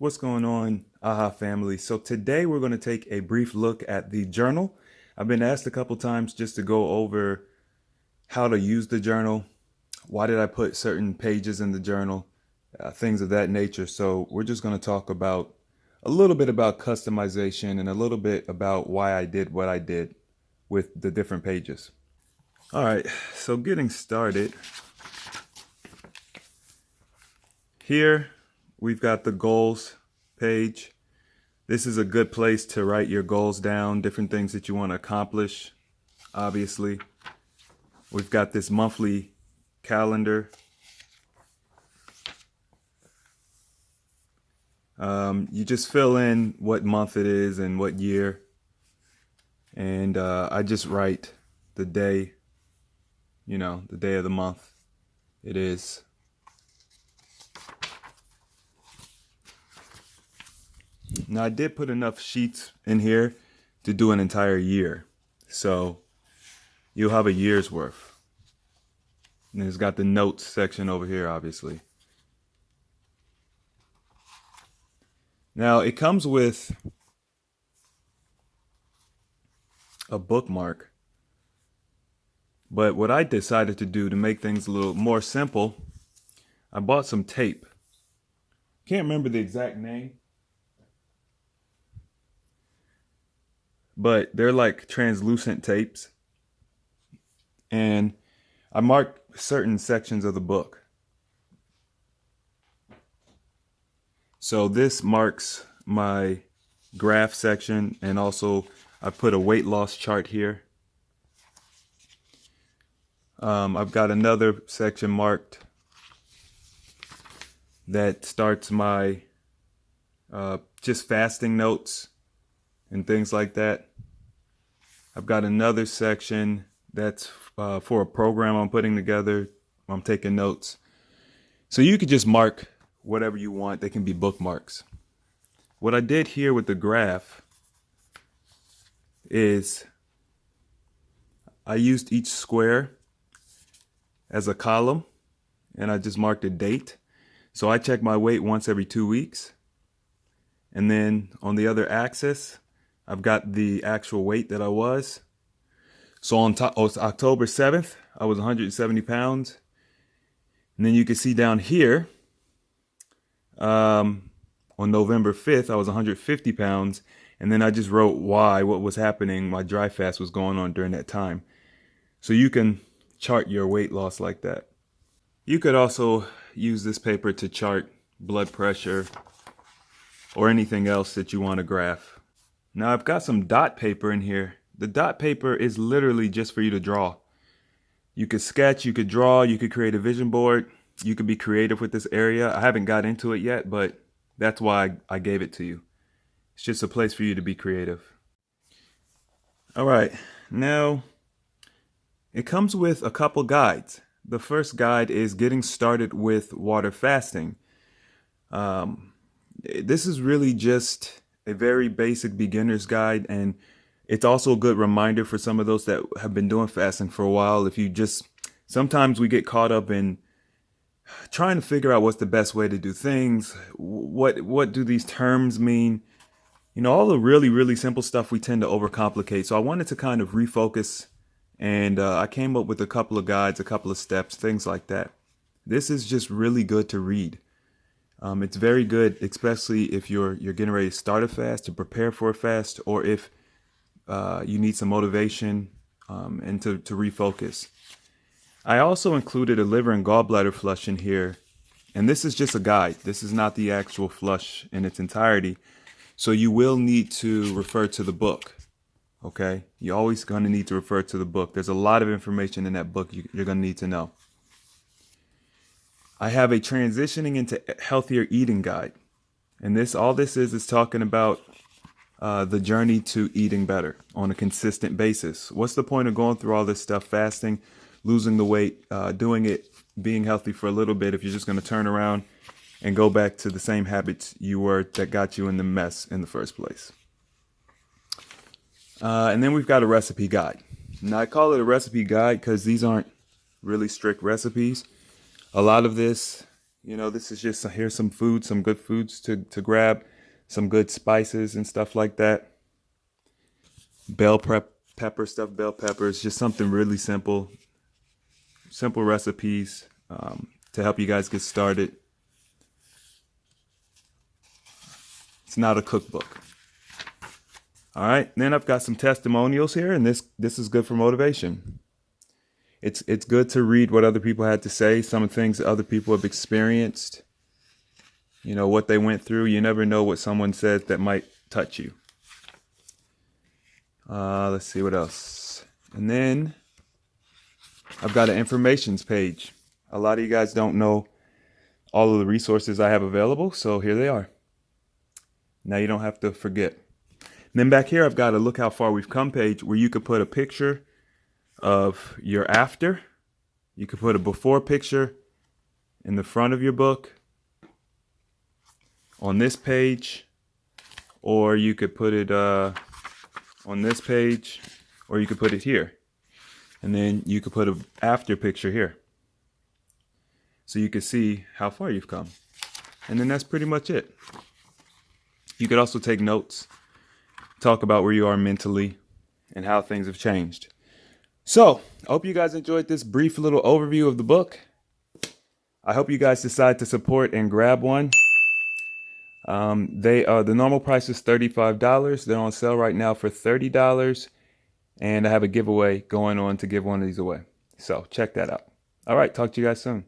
What's going on, AHA family? So today we're going to take a brief look at the journal. I've been asked a couple times just to go over how to use the journal. Why did I put certain pages in the journal? Things of that nature. So we're just going to talk about a little bit about customization and a little bit about why I did what I did with the different pages. All right, so getting started. Here we've got the goals page. This is a good place to write your goals down, different things that you want to accomplish. Obviously, we've got this monthly calendar. You just fill in what month it is and what year. And I just write the day, the day of the month it is. Now I did put enough sheets in here to do an entire year. So you'll have a year's worth. And it's got the notes section over here, obviously. Now it comes with a bookmark. But what I decided to do to make things a little more simple, I bought some tape. Can't remember the exact name, but they're like translucent tapes. And I marked certain sections of the book. So this marks my graph section, and also I put a weight loss chart here. I've got another section marked that starts my just fasting notes and things like that. I've got another section that's for a program I'm putting together. I'm taking notes. So you could just mark whatever you want. They can be bookmarks. What I did here with the graph is I used each square as a column, and I just marked a date. So I check my weight once every 2 weeks. And then on the other axis, I've got the actual weight that I was. So on October 7th, I was 170 pounds. And then you can see down here, on November 5th, I was 150 pounds. And then I just wrote what was happening, my dry fast was going on during that time. So you can chart your weight loss like that. You could also use this paper to chart blood pressure or anything else that you want to graph. Now I've got some dot paper in here. The dot paper is literally just for you to draw. You could sketch, you could draw, you could create a vision board. You could be creative with this area. I haven't got into it yet, but that's why I gave it to you. It's just a place for you to be creative. All right, now it comes with a couple guides. The first guide is getting started with water fasting. This is really just a very basic beginner's guide, and it's also a good reminder for some of those that have been doing fasting for a while. Sometimes we get caught up in trying to figure out what's the best way to do things. What do these terms mean? All the really, really simple stuff we tend to overcomplicate. So I wanted to kind of refocus, and I came up with a couple of guides, a couple of steps, things like that. This is just really good to read. It's very good, especially if you're getting ready to start a fast, to prepare for a fast, or if you need some motivation and to refocus. I also included a liver and gallbladder flush in here, and this is just a guide. This is not the actual flush in its entirety, so you will need to refer to the book. Okay, you're always going to need to refer to the book. There's a lot of information in that book you're going to need to know. I have a transitioning into healthier eating guide, and all this is talking about the journey to eating better on a consistent basis. What's the point of going through all this stuff, fasting, losing the weight, doing it, being healthy for a little bit, if you're just going to turn around and go back to the same habits you were that got you in the mess in the first place? And then we've got a recipe guide. Now I call it a recipe guide because these aren't really strict recipes. A lot of this You know, this is just here's some food, some good foods to grab, some good spices and stuff like that. Pepper, stuffed bell peppers, just something really simple, simple recipes to help you guys get started. It's not a cookbook. All right, then I've got some testimonials here, and this is good for motivation. It's good to read what other people had to say, some of the things that other people have experienced, you know, what they went through. You never know what someone says that might touch you. Let's see what else. And then I've got an informations page. A lot of you guys don't know all of the resources I have available, so here they are. Now you don't have to forget. And then back here, I've got a look how far we've come page where you could put a picture of your after. You could put a before picture in the front of your book on this page, or you could put it on this page, or you could put it here. And then you could put an after picture here. So you can see how far you've come. And then that's pretty much it. You could also take notes, talk about where you are mentally and how things have changed. So I hope you guys enjoyed this brief little overview of the book. I hope you guys decide to support and grab one. The normal price is $35. They're on sale right now for $30. And I have a giveaway going on to give one of these away. So check that out. All right, talk to you guys soon.